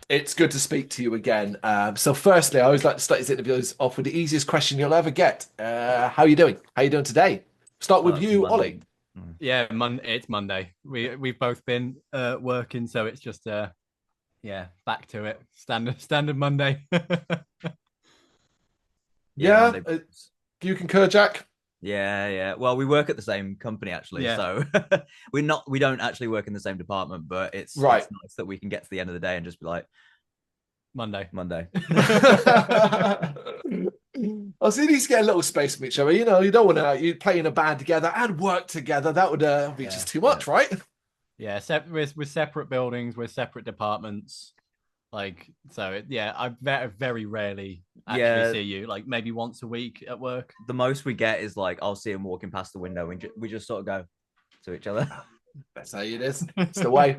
It's good to speak to you again. So, firstly, I always like to start these interviews off with the easiest question you'll ever get. How are you doing? How are you doing today? Start with you, Ollie. Mm. Yeah, it's Monday. We've both been working, so it's just yeah, back to it. Standard Monday. Yeah, Yeah, Monday. do you concur, Jack? Yeah, yeah. Well, we work at the same company actually, Yeah, so we don't actually work in the same department, but it's Right. nice that we can get to the end of the day and just be like Monday. Monday. I see these get a little space from each other. You know, you don't want to you play in a band together and work together. That would be Yeah, just too yeah, much, right? Yeah, we're separate buildings, we're separate departments. Like so, yeah, I very rarely actually yeah. see you. Like maybe once a week at work. The most we get is like I'll see him walking past the window and we just sort of go to each other. That's how it is. It's the way.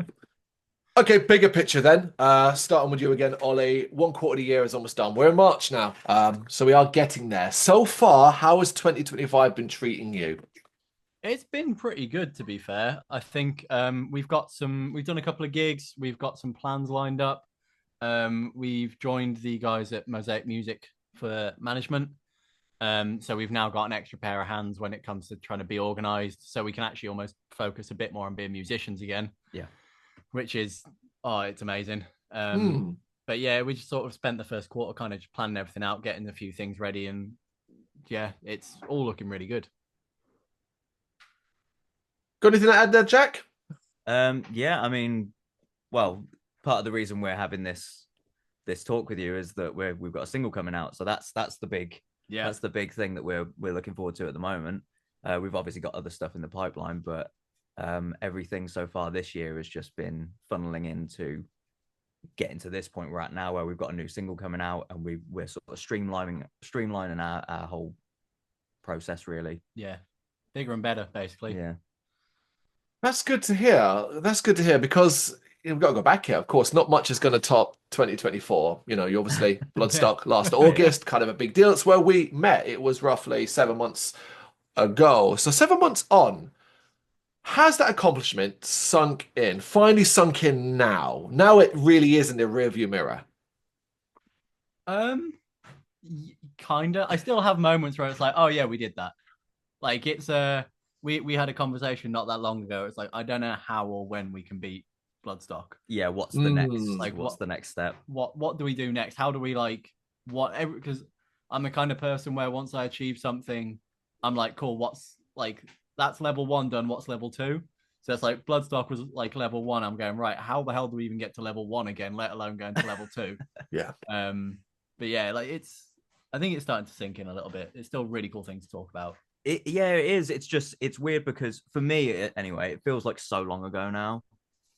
Okay, bigger picture then. Starting with you again, Ollie. One quarter of the year is almost done. We're in March now, so we are getting there. So far, how has 2025 been treating you? It's been pretty good, to be fair. I think we've done a couple of gigs, we've got some plans lined up. We've joined the guys at Mosaic Music for management. So we've now got an extra pair of hands when it comes to trying to be organized, so we can actually almost focus a bit more on being musicians again, Yeah. which is it's amazing. Hmm. But yeah, we just sort of spent the first quarter kind of just planning everything out, getting a few things ready, and yeah, it's all looking really good. Got anything to add there, Jack? Yeah, I mean, well, part of the reason we're having this talk with you is that we've got a single coming out, so Yeah, that's the big thing that we're looking forward to at the moment. We've obviously got other stuff in the pipeline, but everything so far this year has just been funneling into getting to this point we're at now, where we've got a new single coming out, and we're sort of streamlining our whole process, really. yeah, bigger and better, basically. Yeah, That's good to hear. That's good to hear because we've got to go back here. Of course, not much is going to top 2024. You know, you obviously Yeah, Bloodstock last yeah. August, kind of a big deal. It's where we met. It was roughly 7 months ago. So 7 months on, has that accomplishment sunk in? Finally sunk in now? Now it really is in the rearview mirror. Um, Kinda. I still have moments where it's like, oh yeah, we did that. Like it's we had a conversation not that long ago. It's like I don't know how or when we can beat Bloodstock. yeah. What's the next? Mm. Like What's the next step? what do we do next? How do we like whatever? Because I'm the kind of person where once I achieve something, I'm like, cool. What's like that's level one done. What's level two? So it's like Bloodstock was like level one. I'm going right. How the hell do we even get to level one again? Let alone going to level two. Yeah. Um, but yeah, like it's. I think it's starting to sink in a little bit. It's still a really cool thing to talk about. Yeah, it is. It's just it's weird because for me, anyway, it feels like so long ago now.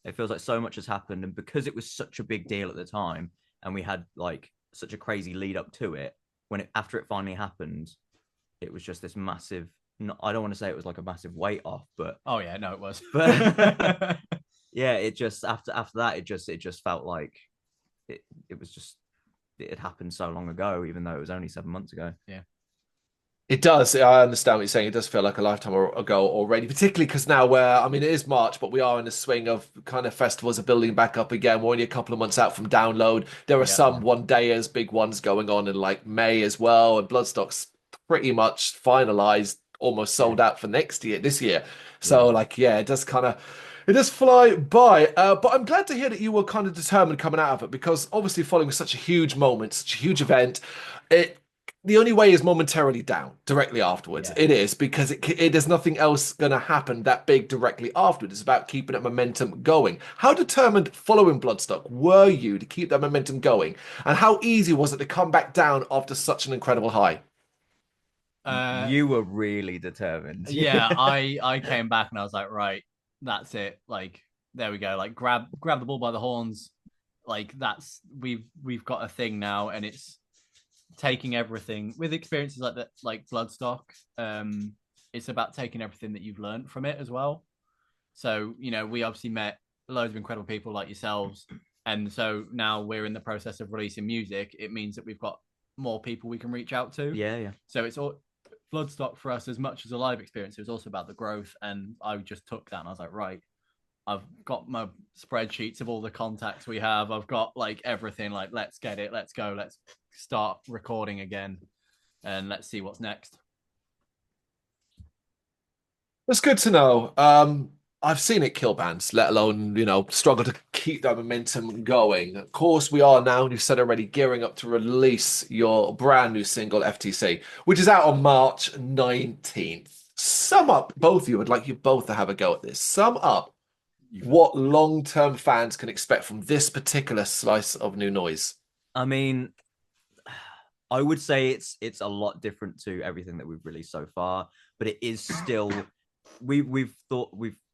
It feels like so much has happened, and because it was such a big deal at the time, and we had like such a crazy lead up to it, when it after it finally happened, it was just this massive. I don't want to say it was like a massive weight off, but Oh yeah, no, it was. but yeah, it just after that, it just felt like it was just it had happened so long ago, even though it was only 7 months ago. Yeah. It does. I understand what you're saying. It does feel like a lifetime ago already, particularly because now I mean, it is March, but we are in the swing of kind of festivals are building back up again. We're only a couple of months out from download. There are Yeah. some one dayers, big ones going on in like May as well. And Bloodstock's pretty much finalized, almost Yeah, sold out for next year, this year. yeah, So, like, yeah, it does fly by. But I'm glad to hear that you were kind of determined coming out of it because obviously following such a huge moment, such a huge event, it the only way is momentarily down directly afterwards. Yeah. It is because there's nothing else going to happen that big directly afterwards. It's about keeping that momentum going. How determined following Bloodstock were you to keep that momentum going? And how easy was it to come back down after such an incredible high? Uh, you were really determined. yeah, I came back and I was like, right, that's it. Like, there we go. Like, grab the bull by the horns. Like, that's we've got a thing now, and it's taking everything with experiences like that, like Bloodstock. It's about taking everything that you've learned from it as well. So, we obviously met loads of incredible people like yourselves. And so now we're in the process of releasing music. It means that we've got more people we can reach out to. Yeah, yeah. So it's all Bloodstock for us as much as a live experience. It was also about the growth. And I just took that and I was like, right, I've got my spreadsheets of all the contacts we have. I've got like everything. Like, let's get it. Let's go. Let's start recording again, and let's see what's next. That's good to know. I've seen it kill bands, let alone, struggle to keep that momentum going. Of course, we are now, you said already, gearing up to release your brand new single, FTC, which is out on March 19th. Sum up, both of you, I'd like you both to have a go at this. Sum up what long-term fans can expect from this particular slice of new noise. I mean, I would say it's a lot different to everything that we've released so far, but it is still we've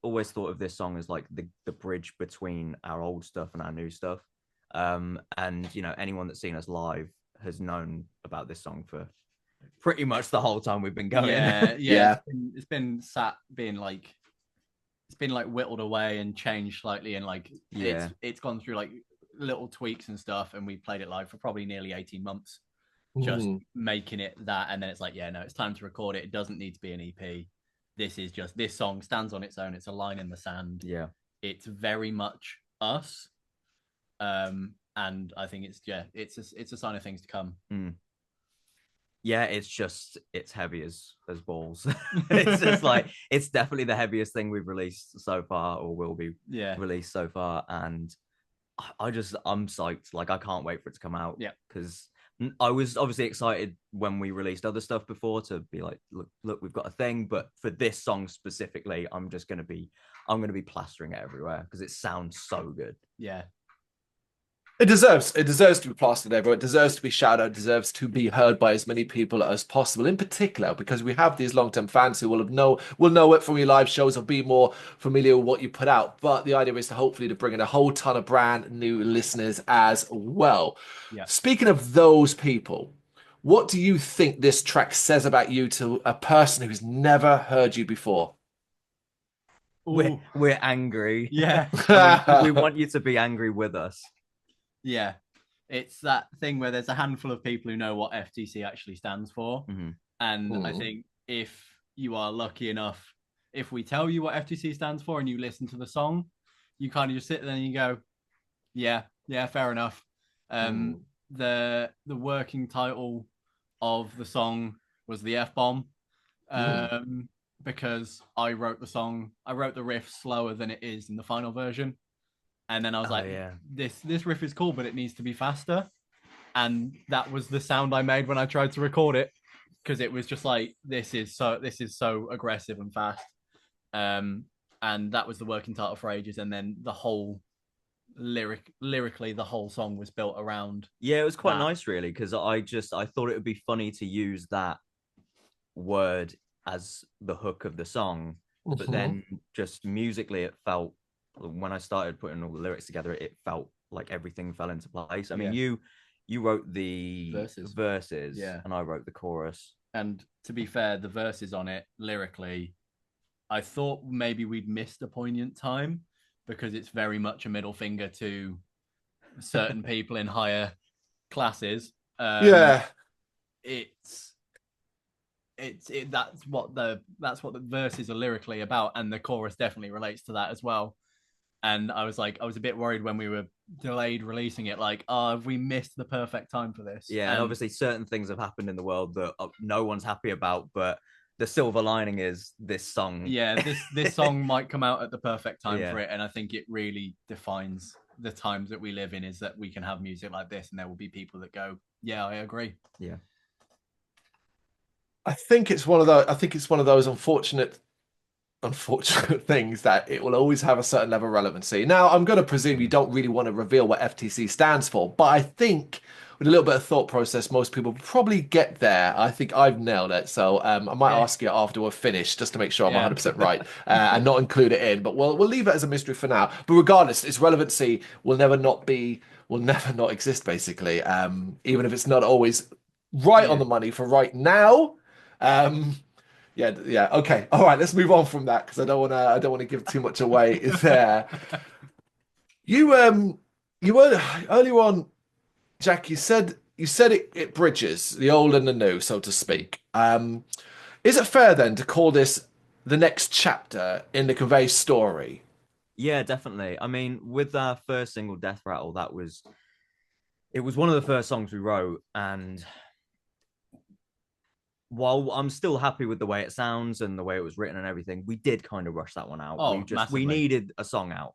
always thought of this song as like the bridge between our old stuff and our new stuff. And anyone that's seen us live has known about this song for pretty much the whole time we've been going. Yeah. It's been sat being like, it's been like whittled away and changed slightly, and like it's gone through like little tweaks and stuff, and we played it live for probably nearly 18 months just making it that, and then it's like, no, it's time to record it. It doesn't need to be an EP. This song stands on its own. It's a line in the sand. Yeah, it's very much us. And I think it's a sign of things to come. Yeah, it's heavy as balls. It's just like, it's definitely the heaviest thing we've released so far, or will be released so far, and I'm psyched. Like, I can't wait for it to come out. Yeah, because I was obviously excited when we released other stuff before to be like, look, we've got a thing. But for this song specifically, I'm gonna be plastering it everywhere because it sounds so good. Yeah. It deserves to be plastered everywhere. It deserves to be shouted out. It deserves to be heard by as many people as possible. In particular, because we have these long-term fans who will know it from your live shows or be more familiar with what you put out. But the idea is to hopefully to bring in a whole ton of brand new listeners as well. Yeah. Speaking of those people, what do you think this track says about you to a person who's never heard you before? We're angry. Yeah. We want you to be angry with us. Yeah, it's that thing where there's a handful of people who know what FTC actually stands for. And I think if you are lucky enough, if we tell you what FTC stands for and you listen to the song, you kind of just sit there and you go, yeah, fair enough. The working title of the song was the F-bomb, because I wrote the riff slower than it is in the final version. And then I was this riff is cool, but it needs to be faster. And that was the sound I made when I tried to record it, because it was just like, this is so aggressive and fast. And that was the working title for ages. And then the whole lyrically, the whole song was built around. Yeah, it was quite nice, really, because I thought it would be funny to use that word as the hook of the song, but then just musically, it felt, when I started putting all the lyrics together, it felt like everything fell into place. I mean, you wrote the verses, and I wrote the chorus. And to be fair, the verses on it lyrically, I thought maybe we'd missed a poignant time, because it's very much a middle finger to certain people in higher classes. That's what the verses are lyrically about, and the chorus definitely relates to that as well. And I was a bit worried when we were delayed releasing it, like, have we missed the perfect time for this? Yeah, and obviously certain things have happened in the world that no one's happy about, but the silver lining is this song. Yeah, this song might come out at the perfect time for it, and I think it really defines the times that we live in, is that we can have music like this, and there will be people that go, yeah, I agree. Yeah. I think it's one of those unfortunate things that it will always have a certain level of relevancy. Now, I'm going to presume you don't really want to reveal what FTC stands for, but I think with a little bit of thought process, most people probably get there. I think I've nailed it. So I might ask you after we're finished, just to make sure I'm 100% right, and not include it in. But we'll leave it as a mystery for now. But regardless, its relevancy will never not exist, basically. Even if it's not always right on the money for right now. Yeah. Okay. All right. Let's move on from that, because I don't want to give too much away there. You were earlier on, Jack. You said it bridges the old and the new, so to speak. Is it fair then to call this the next chapter in the Convey story? Yeah, definitely. I mean, with our first single, Death Rattle, it was one of the first songs we wrote, and while I'm still happy with the way it sounds and the way it was written and everything, we did kind of rush that one out. Oh, We massively. needed a song out,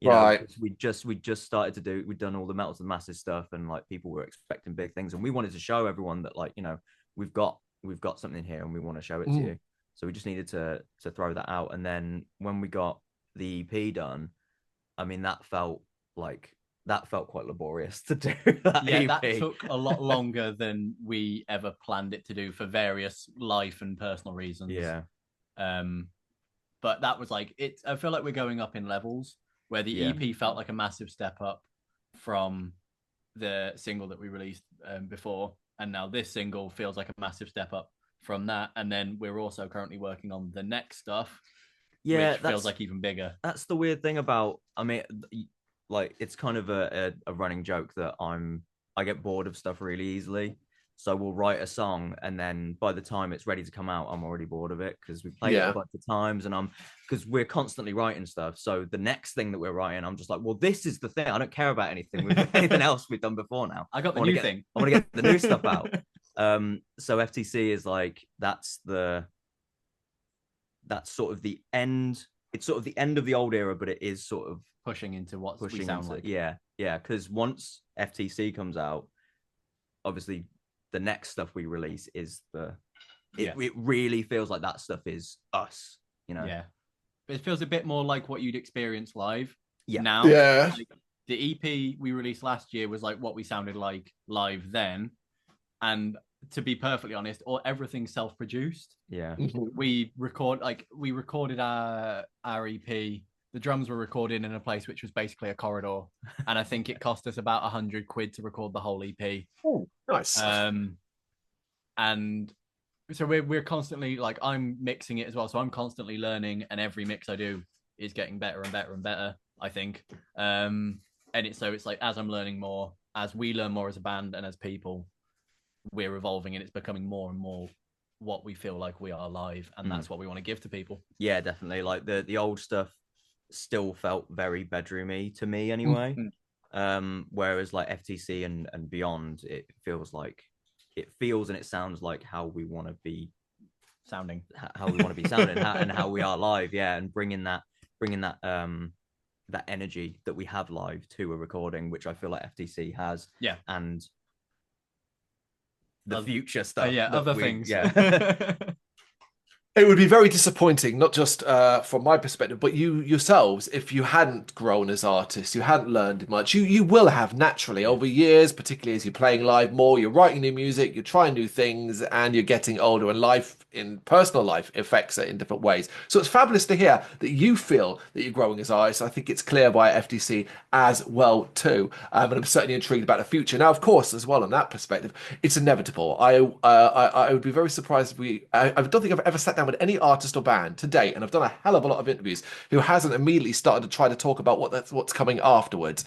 Right. because we just started to we'd done all the Metals and Masses stuff, and like people were expecting big things, and we wanted to show everyone that, like, we've got something here and we want to show it to Mm. you. So we just needed to throw that out. And then when we got the EP done, I mean, that felt quite laborious to do that Yeah, EP. that took a lot longer than we ever planned it to do for various life and personal reasons. Yeah. But that was like it. I feel like we're going up in levels where the Yeah. EP felt like a massive step up from the single that we released before, and now this single feels like a massive step up from that. And then we're also currently working on the next stuff, Yeah, which feels like even bigger. That's the weird thing about, I mean, like, it's kind of a running joke that I get bored of stuff really easily. So we'll write a song, and then by the time it's ready to come out, I'm already bored of it because we played it Yeah. a bunch of times, and because we're constantly writing stuff. So the next thing that we're writing, I'm just like, well, this is the thing. I don't care about anything anything else we've done before now. I got the wanna new thing. I want to get the new stuff out. So FTC is like, that's sort of the end. It's sort of the end of the old era, but it is sort of Pushing into what we pushing sound into, like. yeah. Because once FTC comes out, obviously the next stuff we release is it really feels like that stuff is us, Yeah, but it feels a bit more like what you'd experience live. Yeah. Now, Yeah. like, the EP we released last year was like what we sounded like live then, and to be perfectly honest, everything's self-produced. Yeah. Mhm. We recorded our EP. The drums were recorded in a place which was basically a corridor, and I think it cost us about £100 to record the whole EP. Oh, nice. And so we're constantly, like, I'm mixing it as well, so I'm constantly learning, and every mix I do is getting better and better and better, I think. And it's like, as I'm learning more, as we learn more as a band and as people, we're evolving, and it's becoming more and more what we feel like we are live, and that's what we want to give to people. Yeah, definitely. Like the old stuff still felt very bedroomy to me anyway. Whereas like FTC and beyond, it feels and it sounds like how we want to be sounding, and how we are live. Yeah, and bringing that that energy that we have live to a recording, which I feel like FTC has. Yeah. And the future stuff. Other things. Yeah. It would be very disappointing, not just from my perspective, but you yourselves, if you hadn't grown as artists, you hadn't learned much. You will have naturally over years, particularly as you're playing live more, you're writing new music, you're trying new things, and you're getting older, and life in personal life affects it in different ways. So it's fabulous to hear that you feel that you're growing as artists. I think it's clear by FTC as well too, and I'm certainly intrigued about the future. Now, of course, as well on that perspective, it's inevitable. I would be very surprised if I don't think I've ever sat down with any artist or band to date, and I've done a hell of a lot of interviews, who hasn't immediately started to try to talk about what's coming afterwards,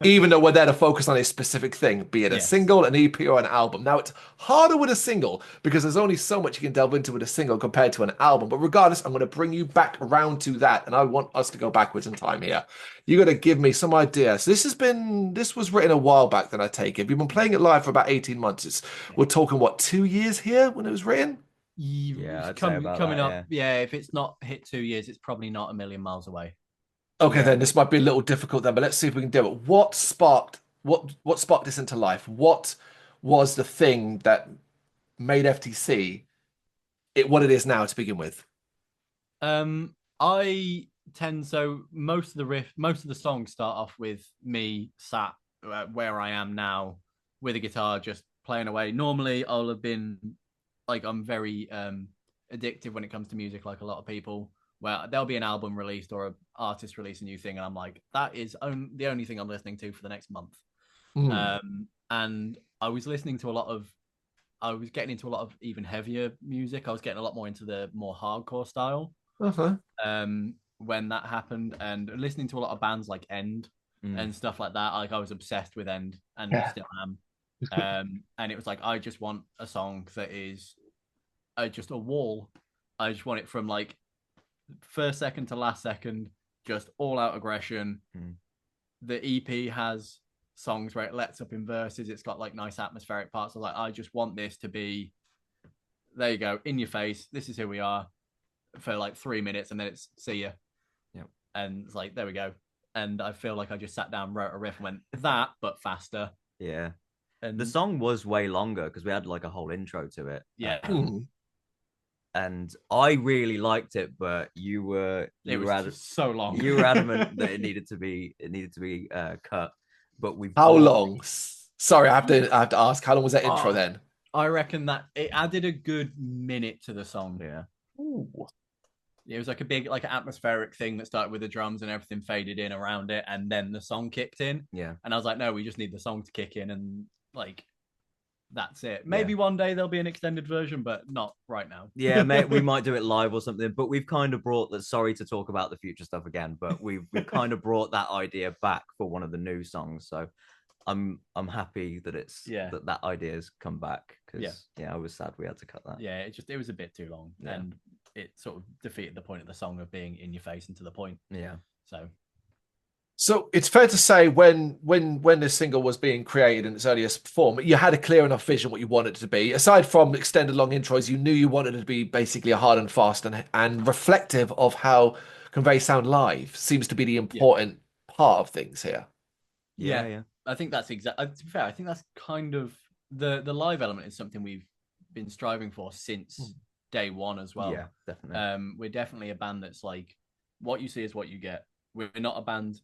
even though we're there to focus on a specific thing, be it a single, an EP, or an album. Now, it's harder with a single because there's only so much you can delve into with a single compared to an album. But regardless, I'm going to bring you back around to that, and I want us to go backwards in time here. You're going to give me some idea. So this was written a while back, then I take it. You've been playing it live for about 18 months. We're talking, what, 2 years here when it was written? Yeah, coming up. Yeah, if it's not hit 2 years, it's probably not a million miles away. Okay, then this might be a little difficult then, but let's see if we can do it. What sparked this into life? What was the thing that made FTC what it is now to begin with? I tend so most of the songs start off with me sat where I am now with a guitar, just playing away. Normally, I'll have been like, I'm very addictive when it comes to music, like a lot of people, where there'll be an album released or an artist release a new thing, and I'm like, that is the only thing I'm listening to for the next month. And I was getting into a lot of even heavier music. I was getting a lot more into the more hardcore style. When that happened, and listening to a lot of bands like End and stuff like that. Like, I was obsessed with End, and still am. And it was like, I just want a song that is just a wall. I just want it from like first second to last second, just all out aggression. Mm. The EP has songs where it lets up in verses. It's got like nice atmospheric parts. So like, I just want this to be, there you go, in your face. This is who we are for like 3 minutes, and then it's see ya. Yep. And it's like, there we go. And I feel like I just sat down, wrote a riff, and went that, but faster. Yeah. And The song was way longer because we had like a whole intro to it. yeah, And I really liked it, but you were so long. You were adamant that it needed to be cut. But we've How got- long? Sorry, I have to ask. How long was that intro then? I reckon that it added a good minute to the song. Yeah. Ooh. It was like a big, like atmospheric thing that started with the drums and everything faded in around it, and then the song kicked in. Yeah. And I was like, no, we just need the song to kick in, and like that's it. Maybe one day there'll be an extended version, but not right now. Yeah, mate, we might do it live or something. But we've kind of brought that. Sorry to talk about the future stuff again, but we've kind of brought that idea back for one of the new songs. So I'm happy that it's that idea's come back because I was sad we had to cut that. Yeah, it was a bit too long, and it sort of defeated the point of the song of being in your face and to the point. Yeah. So it's fair to say when this single was being created in its earliest form, you had a clear enough vision what you wanted it to be. Aside from extended long intros, you knew you wanted it to be basically a hard and fast and reflective of how Convey sound live seems to be the important part of things here. Yeah. I think that's exactly. To be fair, I think that's kind of the live element is something we've been striving for since day one as well. Yeah, definitely. We're definitely a band that's like, what you see is what you get. We're not a band.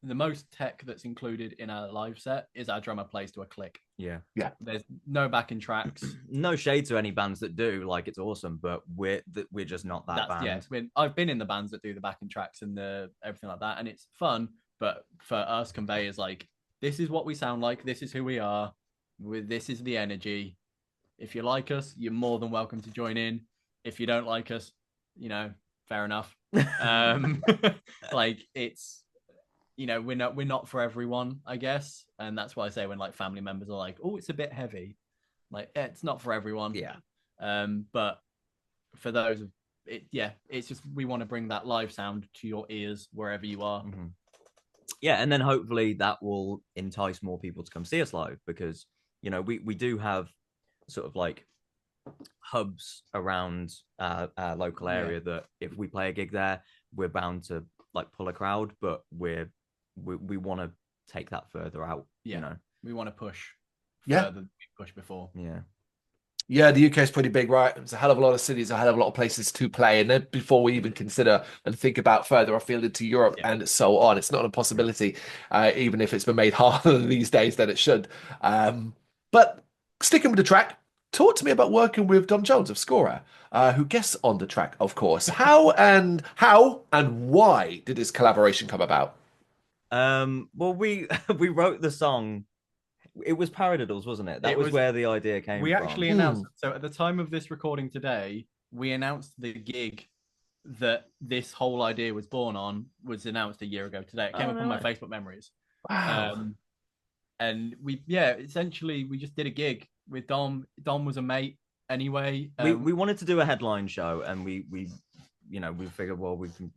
The most tech that's included in our live set is our drummer plays to a click. Yeah. There's no backing tracks. No shade to any bands that do. Like, it's awesome, but we're just not that band. Yeah, I've been in the bands that do the backing tracks and the everything like that, and it's fun. But for us, Convey is like, this is what we sound like. This is who we are. This is the energy. If you like us, you're more than welcome to join in. If you don't like us, fair enough. Like, it's, we're not for everyone, I guess. And that's why I say when like family members are like, oh, it's a bit heavy. Like, it's not for everyone. Yeah. But for those, it's just, we want to bring that live sound to your ears wherever you are. Mm-hmm. Yeah, and then hopefully that will entice more people to come see us live because, we do have sort of like hubs around our local area that if we play a gig there, we're bound to like pull a crowd, but we want to take that further out. We want to push further than we pushed before. Yeah, the UK is pretty big, right? There's a hell of a lot of cities, a hell of a lot of places to play. And then before we even consider and think about further afield into Europe and so on, it's not a possibility, even if it's been made harder these days than it should. But sticking with the track, talk to me about working with Dom Jones of Skora, who guests on the track, of course. How and why did this collaboration come about? Well, we wrote the song. It was Paradiddles, wasn't it? That was where the idea came from. We actually announced. So at the time of this recording today, we announced the gig that this whole idea was born on was announced a year ago today. It came up on my Facebook memories. Wow. And essentially we just did a gig with Dom. Dom was a mate anyway. We wanted to do a headline show, and we figured, well, we can.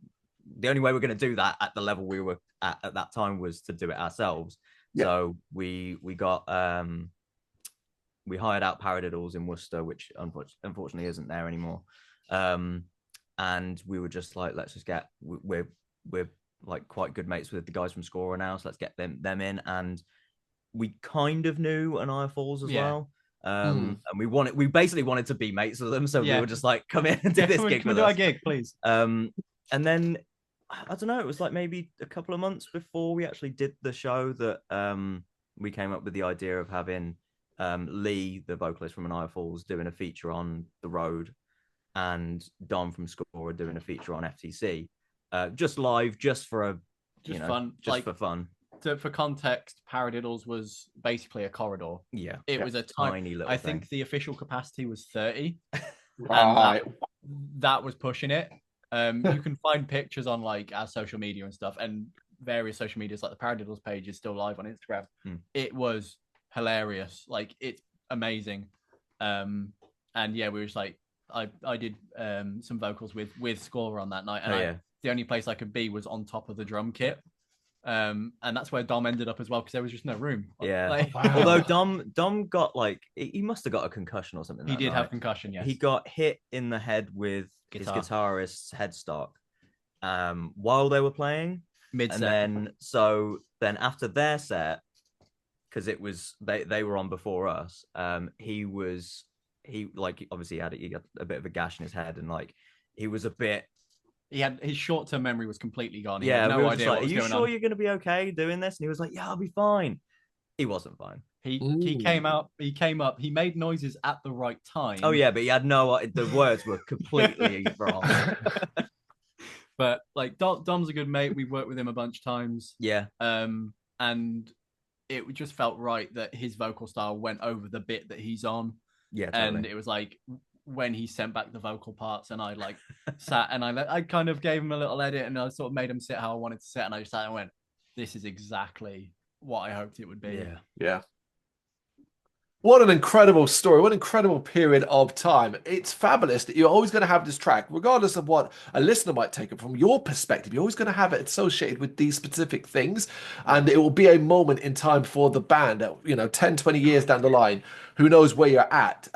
The only way we're going to do that at the level we were at that time was to do it ourselves. Yeah. So we got we hired out Paradiddles in Worcester, which unfortunately isn't there anymore. And we were just like, let's just we're like quite good mates with the guys from Skora now, so let's get them in. And we kind of knew an Eye of Falls as well. And we basically wanted to be mates with them, so we were just like, come in and do this gig with us. Our gig, please. And then I don't know, it was like maybe a couple of months before we actually did the show that we came up with the idea of having Lee, the vocalist from An Eye of Falls, doing a feature on The Road, and Dom from Skora doing a feature on FTC, just live, just for fun, just for fun. For context, Paradiddles was basically a corridor. Yeah, it was a tiny little. I think the official capacity was 30, right. and that was pushing it. You can find pictures on like our social media and stuff, and various social medias like the Paradiddles page is still live on Instagram. It was hilarious, like it's amazing. And we were just like, I did some vocals with Skora on that night, and I the only place I could be was on top of the drum kit. And that's where Dom ended up as well, because there was just no room. Yeah. Like, Wow. Although Dom got like he must have got a concussion or something. he that did have night. concussion, yes. He got hit in the head with Guitar. his guitarist's headstock while they were playing. Mid-set. And then after their set, because it was they were on before us, he like obviously he got a bit of a gash in his head, and like he was a bit. He had his short-term memory was completely gone. He Yeah, had we no were idea just like, what "Are was you going sure on. you're going to be okay doing this?" And he was like, "Yeah, I'll be fine." He wasn't fine. He came up. He made noises at the right time. Oh yeah, but he had the words were completely wrong. But like Dom's a good mate. We've worked with him a bunch of times. Yeah. And it just felt right that his vocal style went over the bit that he's on. Yeah, totally. And it was like when he sent back the vocal parts, and I like sat and I kind of gave him a little edit, and I sort of made him sit how I wanted to sit, and I just sat and went, "This is exactly what I hoped it would be." Yeah. Yeah. What an incredible story. What an incredible period of time. It's fabulous that you're always going to have this track, regardless of what a listener might take it from your perspective. You're always going to have it associated with these specific things. And it will be a moment in time for the band, 10, 20 years down the line. Who knows where you're at?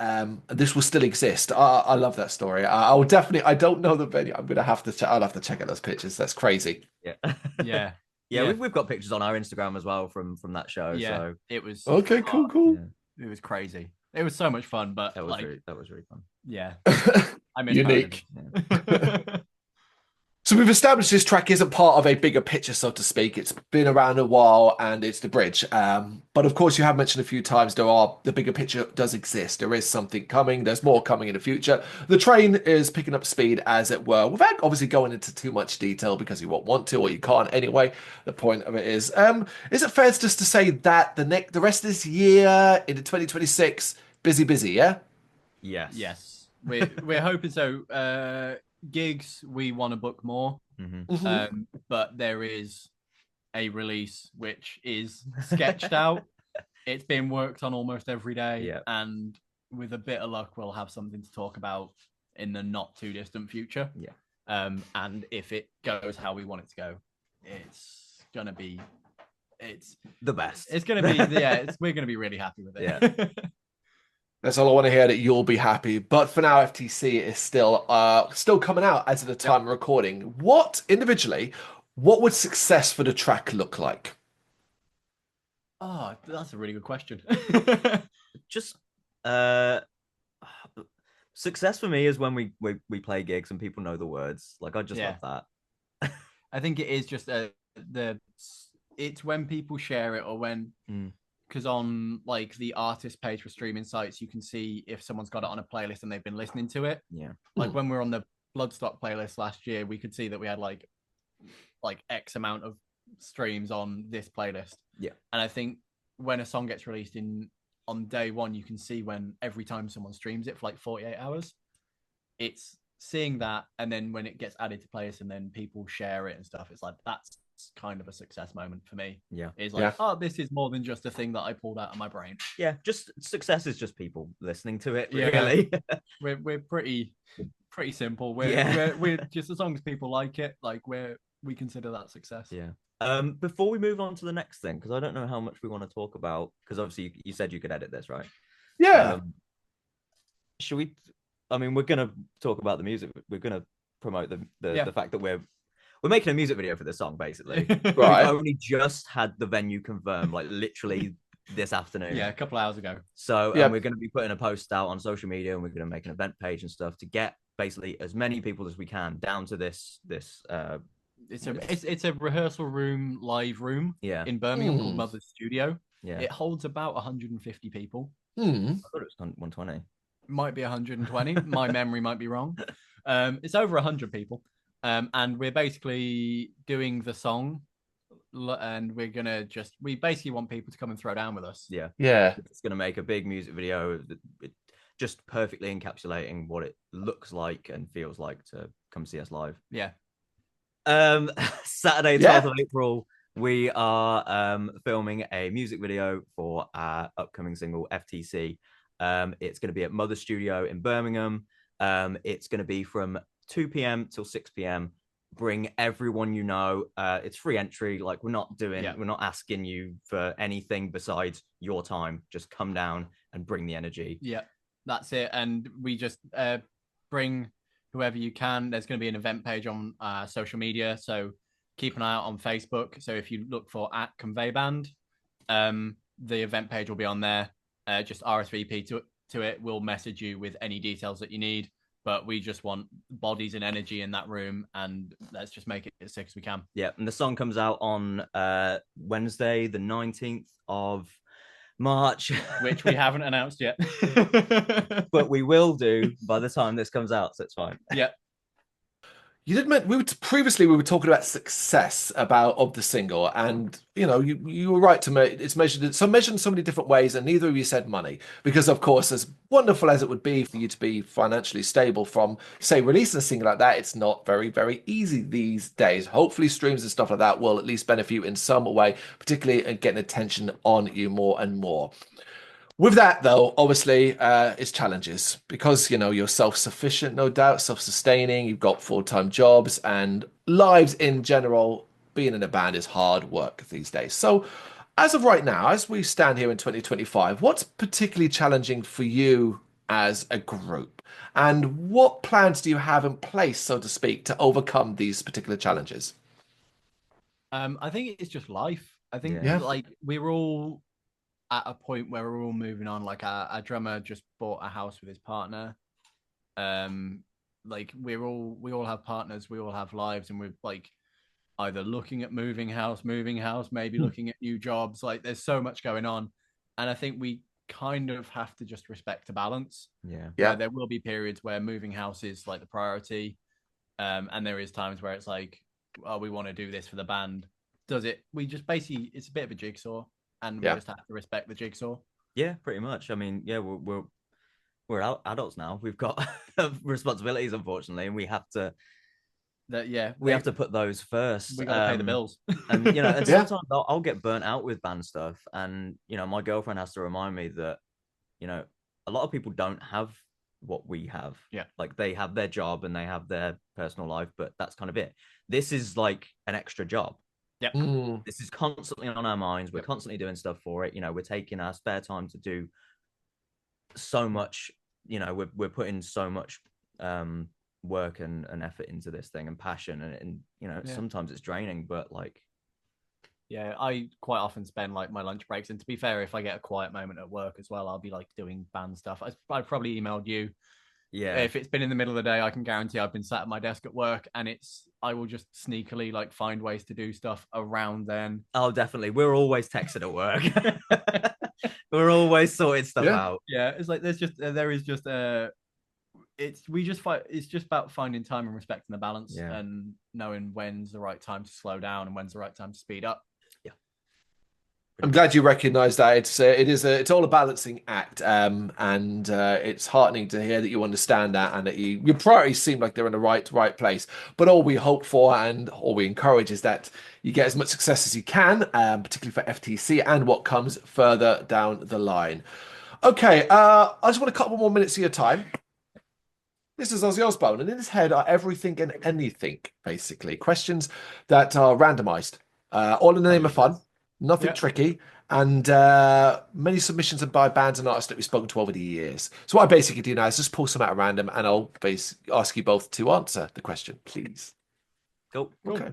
This will still exist. I love that story. I will definitely, I don't know the venue. I'm going to have to check. I'll have to check out those pictures. That's crazy. Yeah. Yeah. Yeah, we've got pictures on our Instagram as well from that show. Yeah. So It was Okay, cool. yeah, It was crazy. It was so much fun, but that was really fun. yeah. I miss Unique. Paladin. So we've established this track isn't part of a bigger picture, so to speak. It's been around a while and it's the bridge. But of course, you have mentioned a few times the bigger picture does exist. There is something coming. There's more coming in the future. The train is picking up speed, as it were, without obviously going into too much detail because you won't want to or you can't anyway. The point of it is it fair just to say that the rest of this year into 2026, busy, yeah? Yes. Yes. We're hoping so. Gigs, we want to book more. Mm-hmm. But there is a release which is sketched out. It's been worked on almost every day. Yeah. And with a bit of luck, we'll have something to talk about in the not too distant future. Yeah. And if it goes how we want it to go, it's gonna be The best. It's gonna be we're gonna be really happy with it. Yeah. That's all I want to hear, that you'll be happy. But for now, FTC is still coming out as of the time of recording. What would success for the track look like? Oh, that's a really good question. Just success for me is when we play gigs and people know the words. Like I just love that. I think it is just it's when people share it, or when because on like the artist page for streaming sites, you can see if someone's got it on a playlist and they've been listening to it. Yeah. Like when we were on the Bloodstock playlist last year, we could see that we had like X amount of streams on this playlist. Yeah. And I think when a song gets released on day one, you can see when every time someone streams it for like 48 hours, it's seeing that, and then when it gets added to playlists and then people share it and stuff, it's like that's kind of a success moment for me. Yeah. Is like, oh, this is more than just a thing that I pulled out of my brain. Yeah, just success is just people listening to it, Yeah. really. we're pretty simple. We're just, as long as people like it, like we consider that success. Yeah. Before we move on to the next thing, because I don't know how much we want to talk about, because obviously you said you could edit this, right? Yeah. Should we? I mean, we're gonna talk about the music. We're gonna promote the fact that we're making a music video for this song, basically. Right. We've only just had the venue confirmed, like literally this afternoon. Yeah, a couple hours ago. So and we're going to be putting a post out on social media, and we're going to make an event page and stuff to get basically as many people as we can down to this. It's a rehearsal room, live room. Yeah. In Birmingham called Mother's Studio. Yeah. It holds about 150 people. I thought it was 120. Might be 120. My memory might be wrong. It's over 100 people. And we're basically doing the song, and we basically want people to come and throw down with us. Yeah. Yeah. It's going to make a big music video, just perfectly encapsulating what it looks like and feels like to come see us live. Yeah. Saturday, 12th of April, we are filming a music video for our upcoming single, FTC. It's going to be at Mother Studio in Birmingham. It's going to be from 2 p.m. till 6 p.m. bring everyone you know. It's free entry. Like we're not asking you for anything besides your time. Just come down and bring the energy. Yeah, that's it. And we just bring whoever you can. There's going to be an event page on social media, so keep an eye out on Facebook. So if you look for @Convey Band, the event page will be on there. Just RSVP to it. We'll message you with any details that you need. But we just want bodies and energy in that room, and let's just make it as sick as we can. Yeah, and the song comes out on Wednesday, the 19th of March, which we haven't announced yet, but we will do by the time this comes out, so it's fine. Yeah. You did previously we were talking about success of the single, and you were right to it's measured in so many different ways, and neither of you said money, because of course, as wonderful as it would be for you to be financially stable from say releasing a single like that, it's not very easy these days. Hopefully streams and stuff like that will at least benefit you in some way, particularly in getting attention on you more and more. With that, though, obviously, it's challenges because, you're self-sufficient, no doubt, self-sustaining, you've got full-time jobs and lives in general. Being in a band is hard work these days. So as of right now, as we stand here in 2025, what's particularly challenging for you as a group? And what plans do you have in place, so to speak, to overcome these particular challenges? I think it's just life. I think Yeah. like we're all at a point where we're all moving on. Like our drummer just bought a house with his partner. Like we all have partners, we all have lives, and we're like either looking at moving house, maybe looking at new jobs. Like there's so much going on, and I think we kind of have to just respect the balance. Yeah. There will be periods where moving house is like the priority, and there is times where it's like, oh, we want to do this for the band. We just basically, it's a bit of a jigsaw, and we just have to respect the jigsaw. Yeah, pretty much. I mean, yeah, we're adults now. We've got responsibilities, unfortunately, and we have to. We have to put those first. We got to pay the bills, and and sometimes I'll get burnt out with band stuff, and my girlfriend has to remind me that a lot of people don't have what we have. Yeah, like they have their job and they have their personal life, but that's kind of it. This is like an extra job. Yep. This is constantly on our minds. We're constantly doing stuff for it. We're taking our spare time to do so much. We're putting so much work and effort into this thing and passion, and sometimes it's draining, but like I quite often spend like my lunch breaks, and to be fair, if I get a quiet moment at work as well, I'll be like doing band stuff. I probably emailed you. Yeah, if it's been in the middle of the day, I can guarantee I've been sat at my desk at work, and I will just sneakily like find ways to do stuff around then. Oh, definitely. We're always texting at work. We're always sorting stuff out. Yeah, it's like it's just about finding time and respecting the balance, and knowing when's the right time to slow down and when's the right time to speed up. I'm glad you recognise that it's all a balancing act, and it's heartening to hear that you understand that and that your priorities seem like they're in the right place. But all we hope for and all we encourage is that you get as much success as you can, particularly for FTC and what comes further down the line. Okay, I just want a couple more minutes of your time. This is Ozzy Osbourne, and in his head are everything and anything, basically. Questions that are randomised, all in the name of fun. Nothing tricky, and many submissions by bands and artists that we've spoken to over the years. So what I basically do now is just pull some out at random, and I'll ask you both to answer the question, please. Cool. Okay.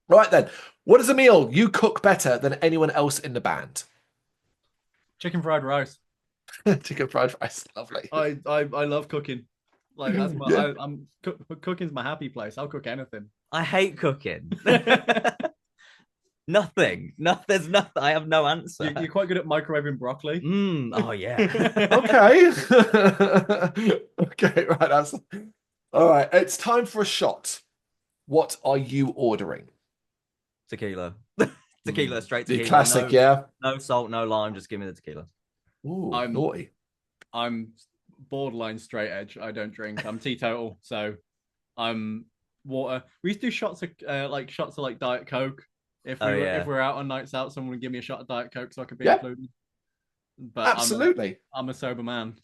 Right then, what is a meal you cook better than anyone else in the band? Chicken fried rice. Chicken fried rice, lovely. I love cooking. Like that's cooking's my happy place. I'll cook anything. I hate cooking. Nothing. There's nothing. I have no answer. You're quite good at microwaving broccoli. Oh yeah. Okay. Okay. Right. All right. It's time for a shot. What are you ordering? Tequila. Tequila. Straight tequila. The classic. No salt. No lime. Just give me the tequila. Ooh, naughty. I'm borderline straight edge. I don't drink. I'm teetotal. So I'm water. We used to do shots of like Diet Coke. If we're out on nights out, someone would give me a shot of Diet Coke so I could be included. But absolutely, I'm a sober man.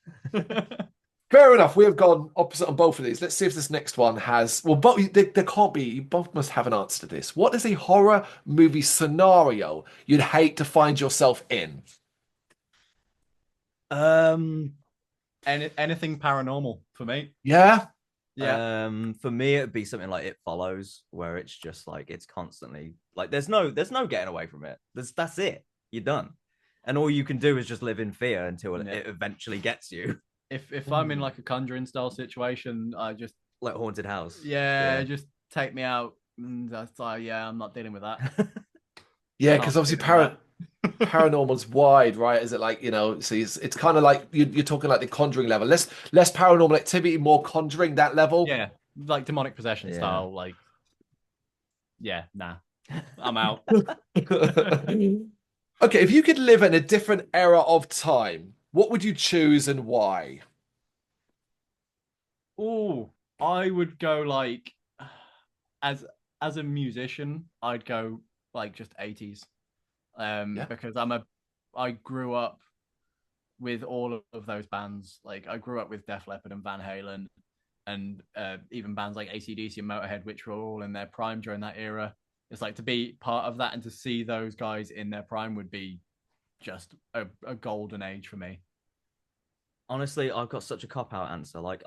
Fair enough. We have gone opposite on both of these. Let's see if this next one has. Well, but there can't be. You both must have an answer to this. What is a horror movie scenario you'd hate to find yourself in? Um, Anything paranormal for me. Yeah. Yeah. For me, it'd be something like It Follows, where it's just like it's constantly like there's no getting away from it. That's it. You're done, and all you can do is just live in fear until it eventually gets you. If I'm in like a Conjuring style situation, I just Like Haunted House. just take me out. And that's like, yeah, I'm not dealing with that. Yeah, because obviously paranormal's wide, right? Is it like, so it's kind of like you're talking like the Conjuring level. Less paranormal activity, more Conjuring that level. Yeah, like demonic possession style. Like, yeah, nah, I'm out. Okay, if you could live in a different era of time, what would you choose and why? Oh, I would go like as a musician, I'd go like just 80s. Yeah. Because I grew up with all of those bands. Like I grew up with Def Leppard and Van Halen, and even bands like AC/DC and Motorhead, which were all in their prime during that era. It's like to be part of that and to see those guys in their prime would be just a golden age for me. Honestly, I've got such a cop out answer. Like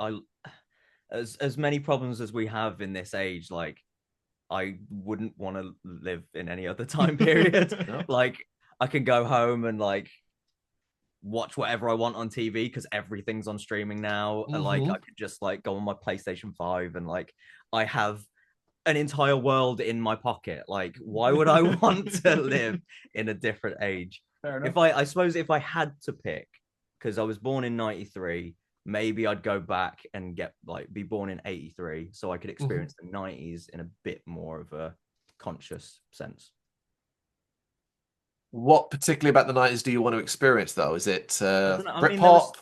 as many problems as we have in this age, like I wouldn't want to live in any other time period. No. Like I can go home and like watch whatever I want on TV because everything's on streaming now. And like I could just like go on my PlayStation 5 and like I have an entire world in my pocket. Like, why would I want to live in a different age? Fair enough. If I suppose if I had to pick, because I was born in 93, maybe I'd go back and be born in 83 so I could experience the 90s in a bit more of a conscious sense. What particularly about the 90s do you want to experience though? Is it Britpop?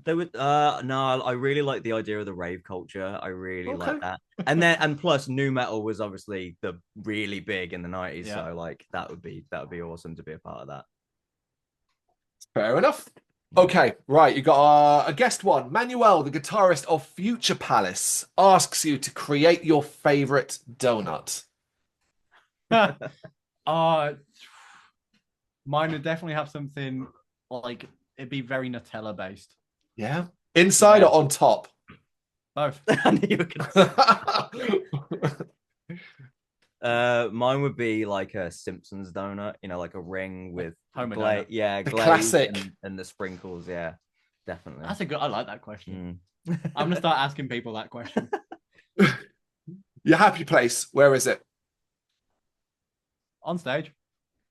There would no, I really like the idea of the rave culture. I really like that. And plus new metal was obviously the really big in the 90s. Yeah. So like that would be awesome to be a part of that. Fair enough. Okay, right. You got a guest one. Manuel, the guitarist of Future Palace, asks you to create your favorite donut. Mine would definitely have something like it'd be very Nutella based. Yeah. Inside or on top? Both. I knew you were gonna mine would be like a Simpsons donut, like a ring with Homer glaze classic and the sprinkles. Yeah, definitely. I like that question. I'm gonna start asking people that question. Your happy place, where is it? On stage.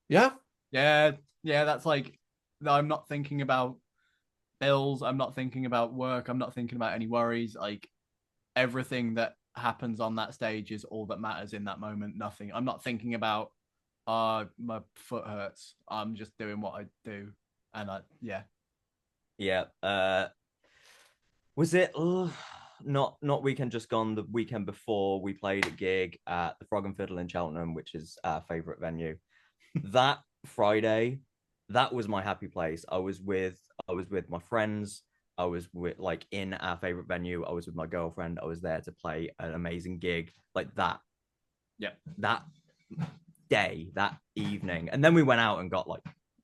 Yeah. Yeah, that's like I'm not thinking about bills, I'm not thinking about work, I'm not thinking about any worries. Like everything that happens on that stage is all that matters in that moment. Nothing. I'm not thinking about my foot hurts. I'm just doing what I do. And was it not weekend just gone, the weekend before we played a gig at the Frog and Fiddle in Cheltenham, which is our favorite venue. That Friday, that was my happy place. I was with my friends. I was with like in our favorite venue. I was with my girlfriend. I was there to play an amazing gig like that. Yeah. That day, that evening. And then we went out and got like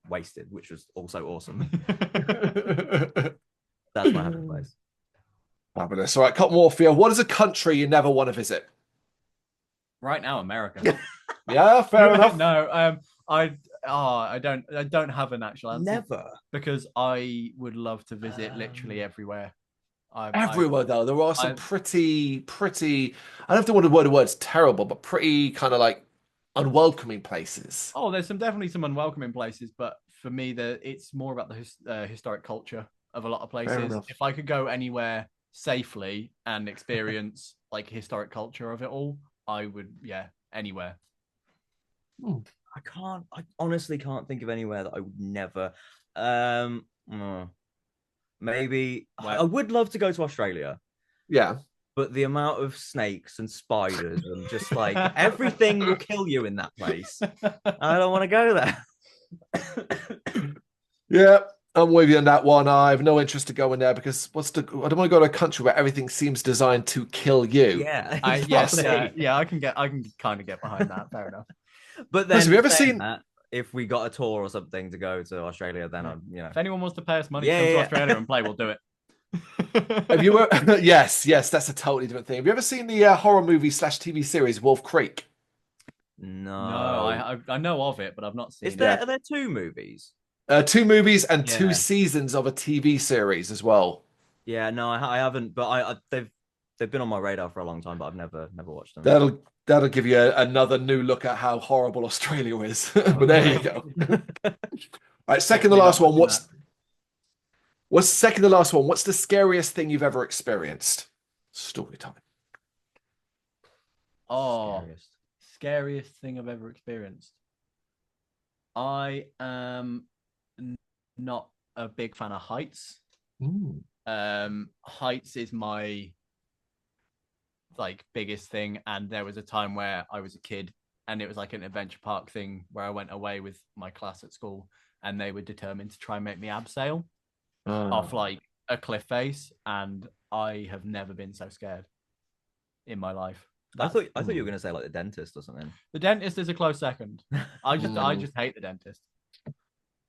wasted, which was also awesome. That's my happy place. Fabulous. All right, couple more for you. What is a country you never want to visit? Right now, America. Yeah, fair enough. No, I don't have an actual answer. Never. Because I would love to visit literally everywhere. Everywhere though, there are some pretty. I don't know if the word's terrible, but pretty kind of like unwelcoming places. Oh, there's definitely some unwelcoming places, but for me, it's more about the historic culture of a lot of places. If I could go anywhere safely and experience like historic culture of it all, I would, anywhere. I honestly can't think of anywhere that I would never. Maybe I would love to go to Australia. Yeah. But the amount of snakes and spiders and just like everything will kill you in that place. I don't want to go there. Yeah. I'm with you on that one. I have no interest to go in there because I don't want to go to a country where everything seems designed to kill you. Yeah, Yes, exactly. yeah, I can kind of get behind that. Fair enough. But Listen, then have you ever saying seen? that, if we got a tour or something to go to Australia, then I'm, If anyone wants to pay us money Yeah, to come to yeah. Australia and play, we'll do it. Have you ever? Yes, that's a totally different thing. Have you ever seen the horror movie / TV series Wolf Creek? No, No. I know of it, but I've not seen Is it. there are there two movies? 2 movies and two Yeah. seasons of a TV series as well. Yeah, no, I haven't, but they've been on my radar for a long time, but I've never watched them. That'll give you another new look at how horrible Australia is. But there you go. All right, second to Definitely last not one. watching What's second to last one? What's the scariest thing you've ever experienced? Story time. Oh, Scariest. scariest thing I've ever experienced. I am not a big fan of heights. Heights is my biggest thing, and there was a time where I was a kid and it was like an adventure park thing where I went away with my class at school and they were determined to try and make me abseil off like a cliff face, and I have never been so scared in my life. I thought you were gonna say like the dentist or something. The dentist is a close second. I just hate the dentist.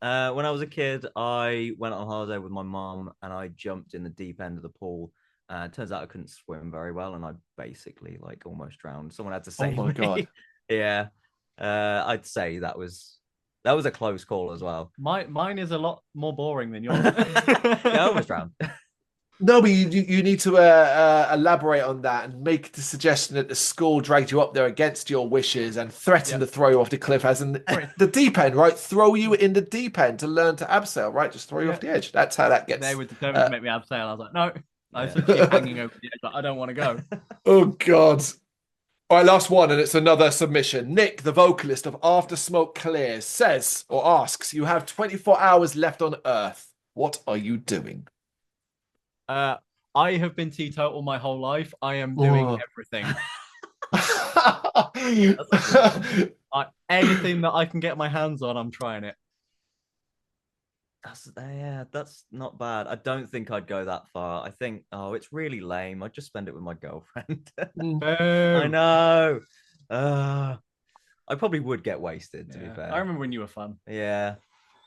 When I was a kid, I went on holiday with my mom and I jumped in the deep end of the pool. Turns out I couldn't swim very well, and I basically like almost drowned. Someone had to save me. Oh my God. Yeah, I'd say that was a close call as well. Mine is a lot more boring than yours. Yeah, I almost drowned. No, but you need to elaborate on that and make the suggestion that the school dragged you up there against your wishes and threatened to throw you off the cliff, as in the deep end, right? Throw you in the deep end to learn to abseil, right? Just throw you off the edge. That's how that gets. They were determined to make me abseil. I was like, no. I was keep hanging over the edge, but I don't want to go. Oh God. All right, last one, and it's another submission. Nick, the vocalist of After Smoke Clears, says or asks, you have 24 hours left on Earth. What are you doing? I have been teetotal my whole life. I am doing everything. Anything that I can get my hands on, I'm trying it. That's not bad. I don't think I'd go that far. I think, it's really lame. I'd just spend it with my girlfriend. I know. I probably would get wasted, to be fair. I remember when you were fun. Yeah.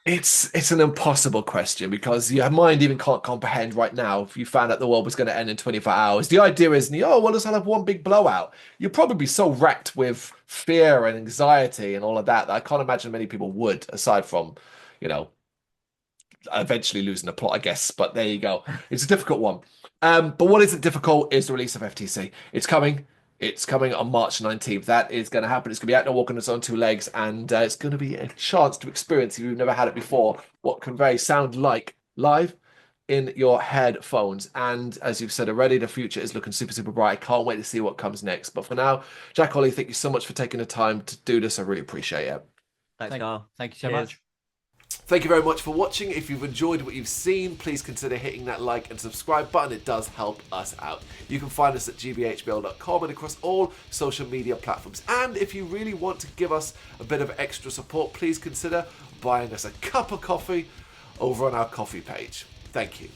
It's an impossible question because your mind even can't comprehend right now if you found out the world was going to end in 24 hours. The idea isn't, let's have one big blowout. You'd probably be so wrecked with fear and anxiety and all of that I can't imagine many people would, aside from, eventually losing the plot, I guess. But there you go. It's a difficult one. But what isn't difficult is the release of FTC. It's coming. It's coming on March 19th. That is going to happen. It's going to be out there walking its own two legs, and it's going to be a chance to experience, if you've never had it before, what Convey sound like live in your headphones. And as you've said already, the future is looking super, super bright. I can't wait to see what comes next. But for now, Jack, Ollie, thank you so much for taking the time to do this. I really appreciate it. Thanks, Carl. Thank you so much. Thank you very much for watching. If you've enjoyed what you've seen, please consider hitting that like and subscribe button. It does help us out. You can find us at gbhbl.com and across all social media platforms. And if you really want to give us a bit of extra support, please consider buying us a cup of coffee over on our coffee page. Thank you.